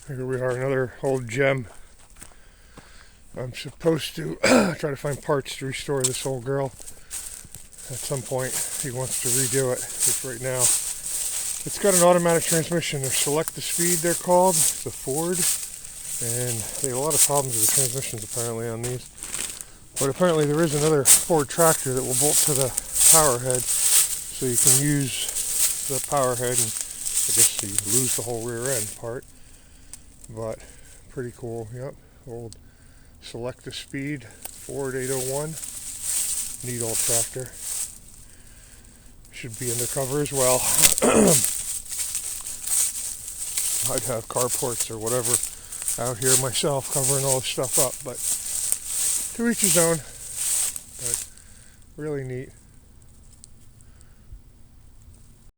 Here we are, another old gem. I'm supposed to try to find parts to restore this old girl. At some point, he wants to redo it, which right now, it's got an automatic transmission. They're Select the Speed, they're called. It's a Ford, and they have a lot of problems with the transmissions apparently on these. But apparently there is another Ford tractor that will bolt to the power head, so you can use the power head, and I guess you lose the whole rear end part. But pretty cool. Yep, old Select the Speed Ford 801. Neat old tractor. Should be undercover as well. I'd have carports or whatever out here myself covering all this stuff up, but to each his own. But really neat.